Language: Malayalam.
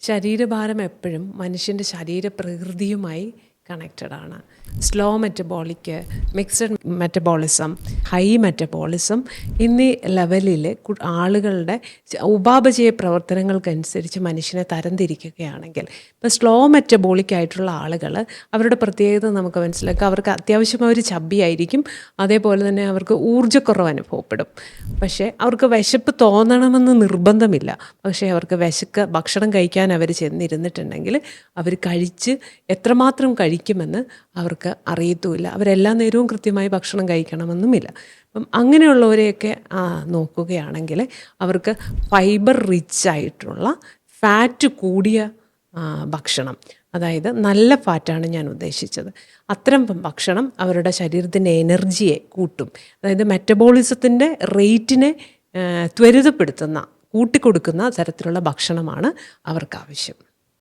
ശരീരഭാരം എപ്പോഴും മനുഷ്യൻ്റെ ശരീരപ്രകൃതിയുമായി കണക്റ്റഡാണ്. Slow metabolic, mixed metabolism, high metabolism എന്നീ ലെവലിൽ ആളുകളുടെ ഉപാപചയ പ്രവർത്തനങ്ങൾക്കനുസരിച്ച് മനുഷ്യനെ തരംതിരിക്കുകയാണെങ്കിൽ, ഇപ്പോൾ സ്ലോ മെറ്റബോളിക് ആയിട്ടുള്ള ആളുകൾ അവരുടെ പ്രത്യേകത നമുക്ക് മനസ്സിലാക്കാം. അവർക്ക് അത്യാവശ്യം അവർ ചബ്ബിയായിരിക്കും, അതേപോലെ തന്നെ അവർക്ക് ഊർജ്ജക്കുറവ് അനുഭവപ്പെടും. പക്ഷേ അവർക്ക് വിശപ്പ് തോന്നണമെന്ന് നിർബന്ധമില്ല. പക്ഷേ അവർക്ക് ഭക്ഷണം കഴിക്കാൻ അവർ ചെന്നിരുന്നിട്ടുണ്ടെങ്കിൽ അവർ കഴിച്ച് എത്രമാത്രം കഴിക്കുമെന്ന് അവർക്ക് അറിയത്തുമില്ല. അവരെല്ലാ നേരവും കൃത്യമായി ഭക്ഷണം കഴിക്കണമെന്നുമില്ല. അപ്പം അങ്ങനെയുള്ളവരെയൊക്കെ നോക്കുകയാണെങ്കിൽ അവർക്ക് ഫൈബർ റിച്ച് ആയിട്ടുള്ള ഫാറ്റ് കൂടിയ ഭക്ഷണം, അതായത് നല്ല ഫാറ്റാണ് ഞാൻ ഉദ്ദേശിച്ചത്, അത്തരം ഭക്ഷണം അവരുടെ ശരീരത്തിൻ്റെ എനർജിയെ കൂട്ടും. അതായത് മെറ്റബോളിസത്തിൻ്റെ റേറ്റിനെ ത്വരിതപ്പെടുത്തുന്ന, കൂട്ടിക്കൊടുക്കുന്ന തരത്തിലുള്ള ഭക്ഷണമാണ് അവർക്ക് ആവശ്യം.